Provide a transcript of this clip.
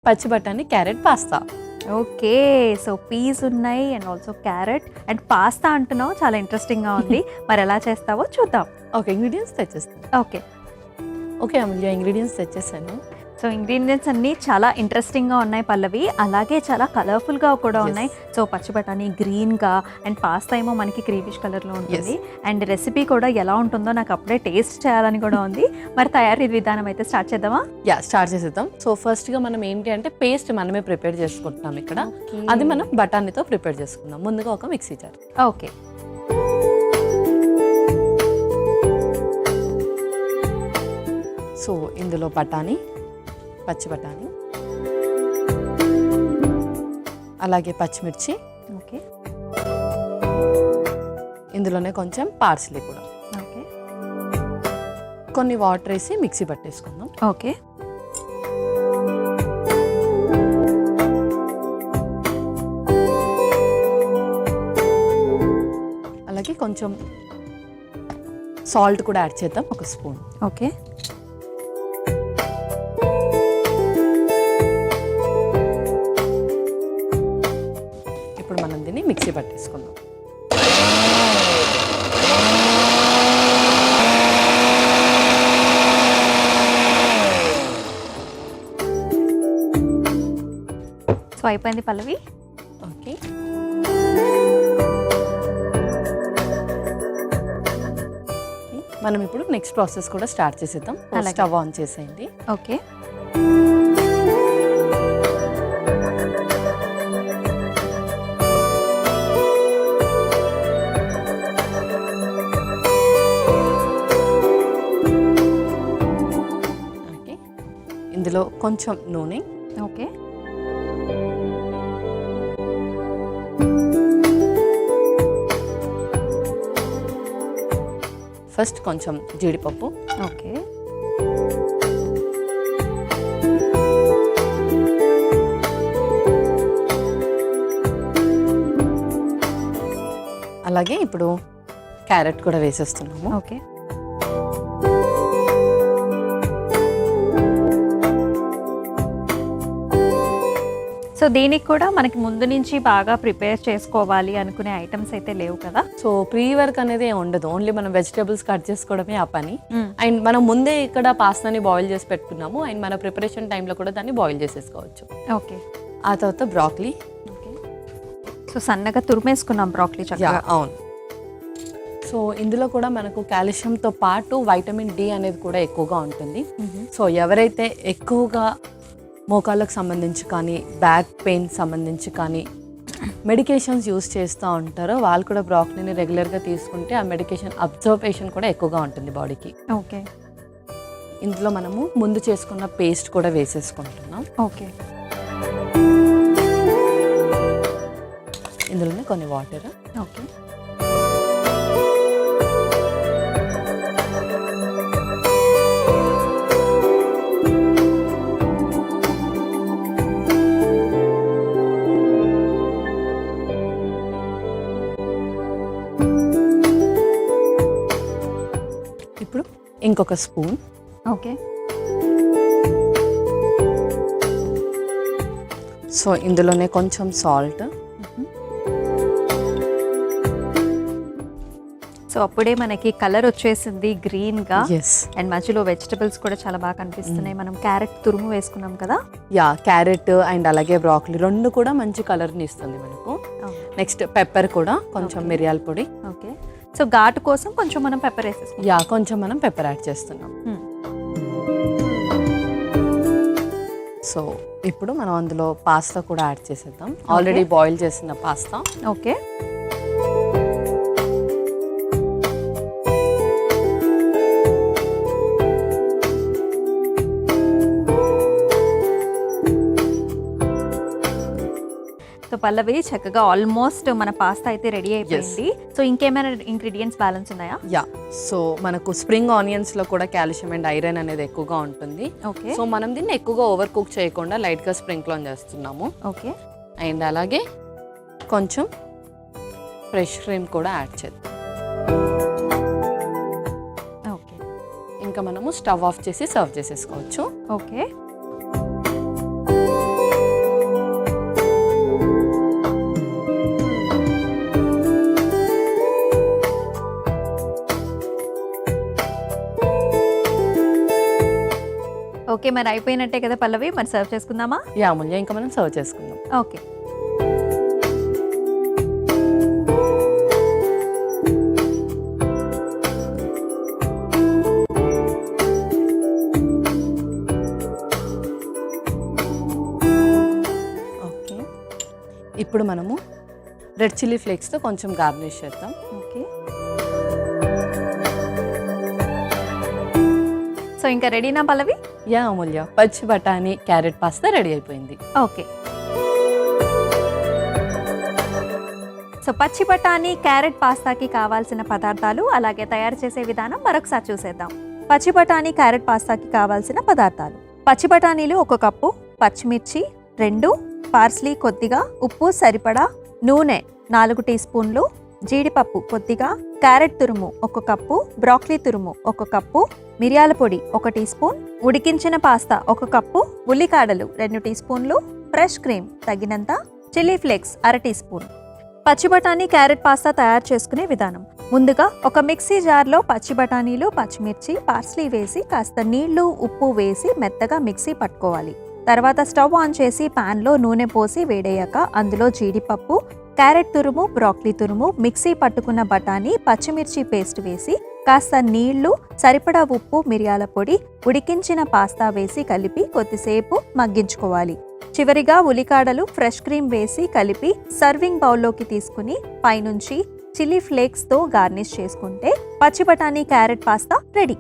పచ్చి బఠానీ carrot pasta. Okay, so peas ఉన్నాయి and also carrot and pasta అంటున్నావు, చాలా ఇంట్రెస్టింగ్గా ఉంది. మరి ఎలా చేస్తావో చూద్దాం. ఓకే, ఇంగ్రీడియంట్స్ తెచ్చేస్తాను. ఓకే ఓకే అమూల్య, ఇంగ్రీడియంట్స్ తెచ్చేసాను. సో ఇంగ్రీడియంట్స్ అన్నీ చాలా ఇంట్రెస్టింగ్గా ఉన్నాయి పల్లవి, అలాగే చాలా కలర్ఫుల్గా కూడా ఉన్నాయి. సో పచ్చి బఠానీ గ్రీన్గా అండ్ పాస్తా ఏమో మనకి క్రీమిష్ కలర్లో ఉంటుంది. అండ్ రెసిపీ కూడా ఎలా ఉంటుందో నాకు అప్పుడే టేస్ట్ చేయాలని కూడా ఉంది. మరి తయారీ విధానం అయితే స్టార్ట్ చేద్దామా? స్టార్ట్ చేసేద్దాం. సో ఫస్ట్గా మనం ఏంటి అంటే పేస్ట్ మనమే ప్రిపేర్ చేసుకుంటున్నాం ఇక్కడ. అది మనం బఠానీతో ప్రిపేర్ చేసుకుందాం. ముందుగా ఒక మిక్సీ జార్. ఓకే, సో ఇందులో బఠానీ, పచ్చి బఠానీ, అలాగే పచ్చిమిర్చి, ఓకే ఇందులోనే కొంచెం పార్స్లీ కూడా, ఓకే కొన్ని వాటర్ వేసి మిక్సీ పట్టేసుకుందాం. ఓకే అలాగే కొంచెం సాల్ట్ కూడా యాడ్ చేద్దాం, ఒక స్పూన్. ఓకే ఇప్పుడు మనం దీన్ని మిక్సీ పట్టేసుకుందాం. సో అయిపోయింది పల్లవి. ఓకే, మనం ఇప్పుడు నెక్స్ట్ ప్రాసెస్ కూడా స్టార్ట్ చేసేద్దాం. స్టవ్ ఆన్ చేసేయండి. ఓకే ఇందులో కొంచెం నూనె. ఓకే ఫస్ట్ కొంచెం జీడిపప్పు. ఓకే అలాగే ఇప్పుడు క్యారెట్ కూడా వేసేస్తున్నాము. ఓకే సో దీనికి కూడా మనకి ముందు నుంచి బాగా ప్రిపేర్ చేసుకోవాలి అనుకునే ఐటమ్స్ అయితే లేవు కదా? సో ప్రీ వర్క్ అనేది ఉండదు, ఓన్లీ మనం వెజిటేబుల్స్ కట్ చేసుకోవడమే ఆ పని. అండ్ మనం ముందే ఇక్కడ పాస్తాని బాయిల్ చేసి పెట్టుకున్నాము. అండ్ మన ప్రిపరేషన్ టైంలో కూడా దాన్ని బాయిల్ చేసేసుకోవచ్చు. ఓకే, ఆ తర్వాత బ్రాక్లీ. ఓకే సో సన్నగా తురిమేసుకున్నాం బ్రాక్లీ చక్కగా. అవును. సో ఇందులో కూడా మనకు కాల్షియంతో పాటు వైటమిన్ డి అనేది కూడా ఎక్కువగా ఉంటుంది. సో ఎవరైతే ఎక్కువగా మోకాళ్ళకు సంబంధించి కానీ బ్యాక్ పెయిన్ సంబంధించి కానీ మెడికేషన్స్ యూస్ చేస్తూ ఉంటారో వాళ్ళు కూడా బ్రాక్లీని రెగ్యులర్గా తీసుకుంటే ఆ మెడికేషన్ అబ్జర్వేషన్ కూడా ఎక్కువగా ఉంటుంది బాడీకి. ఓకే, ఇందులో మనము ముందు చేసుకున్న పేస్ట్ కూడా వేసేసుకుంటున్నాం. ఓకే ఇందులోనే కొన్ని వాటర్. ఓకే ఇప్పుడు ఇంకొక స్పూన్. ఓకే సో ఇందులోనే కొంచెం సాల్ట్. సో అప్పుడే మనకి కలర్ వచ్చేసింది గ్రీన్గా. ఎస్, అండ్ మధ్యలో వెజిటబుల్స్ కూడా చాలా బాగా కనిపిస్తున్నాయి. మనం క్యారెట్ తురుము వేసుకున్నాం కదా? క్యారెట్ అండ్ అలాగే బ్రాక్లీ రెండు కూడా మంచి కలర్ని ఇస్తుంది మనకు. నెక్స్ట్ పెప్పర్ కూడా కొంచెం మిరియాల పొడి. ఓకే, సో ఘాటు కోసం కొంచెం మనం పెప్పర్ వేసేస్తాం. కొంచెం మనం పెప్పర్ యాడ్ చేస్తున్నాం. సో ఇప్పుడు మనం అందులో పాస్తా కూడా యాడ్ చేసేద్దాం, ఆల్రెడీ బాయిల్ చేసిన పాస్తా. ఓకే సో పల్లవి, చక్కగా ఆల్మోస్ట్ మన పాస్తా అయితే రెడీ అయిపోయింది. సో ఇంకేమైనా ఇంగ్రీడియంట్స్ బ్యాలెన్స్ ఉన్నాయా? సో మనకు స్ప్రింగ్ ఆనియన్స్ లో కూడా కాల్షియం అండ్ ఐరన్ అనేది ఎక్కువగా ఉంటుంది. ఓకే, సో మనం దీన్ని ఎక్కువగా ఓవర్ కుక్ చేయకుండా లైట్ గా స్ప్రింక్ల్ చేస్తున్నాము. ఓకే అండ్ అలాగే కొంచెం ఫ్రెష్ క్రీమ్ కూడా యాడ్ చేద్దాం. ఓకే, ఇంకా మనము స్టవ్ ఆఫ్ చేసి సర్వ్ చేసేసుకోవచ్చు. ఓకే ఓకే, మరి అయిపోయినట్టే కదా పల్లవి, మరి సర్వ్ చేసుకుందామా? యా అమూల్య, ఇంకా మనం సర్వ్ చేసుకుందాం. ఓకే. ఓకే, ఇప్పుడు మనము రెడ్ చిల్లీ ఫ్లేక్స్తో కొంచెం గార్నిష్ చేద్దాం. ఓకే, సో ఇంకా రెడీనా పల్లవి? యా అమూల్య, పచ్చి బఠానీ క్యారెట్ పాస్తా రెడీ అయిపోయింది. ఓకే, సో పచ్చి బఠానీ క్యారెట్ పాస్తాకి కావాల్సిన పదార్థాలు అలాగే తయారు చేసే విధానం మరొకసారి చూసేద్దాం. పచ్చి బఠానీ క్యారెట్ పాస్తాకి కావాల్సిన పదార్థాలు: పచ్చి బఠానీలు 1 కప్పు, పచ్చిమిర్చి 2, పార్స్లీ కొద్దిగా, ఉప్పు సరిపడా, నూనె 4 టీ స్పూన్లు, జీడిపప్పు కొద్దిగా, క్యారెట్ తురుము 1 కప్పు, బ్రాక్లీ తురుము 1 కప్పు, మిరియాల పొడి 1 టీ స్పూన్, ఉడికించిన పాస్తా 1 కప్పు, ఉల్లికాడలు 2 టీ స్పూన్లు, ఫ్రెష్ క్రీమ్ తగినంత, చిల్లీ ఫ్లేక్స్ 1/2 టీ స్పూన్. పచ్చి బఠానీ క్యారెట్ పాస్తా తయారు చేసుకునే విధానం: ముందుగా ఒక మిక్సీ జార్లో పచ్చి బఠానీలు, పచ్చిమిర్చి, పార్స్లీ వేసి కాస్త నీళ్లు, ఉప్పు వేసి మెత్తగా మిక్సీ పట్టుకోవాలి. తర్వాత స్టవ్ ఆన్ చేసి ప్యాన్లో నూనె పోసి వేడయ్యాక అందులో జీడిపప్పు, క్యారెట్ తురుము, బ్రాక్లీ తురుము, మిక్సీ పట్టుకున్న బఠానీ, పచ్చిమిర్చి పేస్ట్ వేసి కాస్త నీళ్లు, సరిపడా ఉప్పు, మిరియాల పొడి, ఉడికించిన పాస్తా వేసి కలిపి కొద్దిసేపు మగ్గించుకోవాలి. చివరిగా ఉల్లికాడలు, ఫ్రెష్ క్రీమ్ వేసి కలిపి సర్వింగ్ బౌల్లోకి తీసుకుని పైనుంచి చిల్లీ ఫ్లేక్స్తో గార్నిష్ చేసుకుంటే పచ్చి బఠానీ క్యారెట్ పాస్తా రెడీ.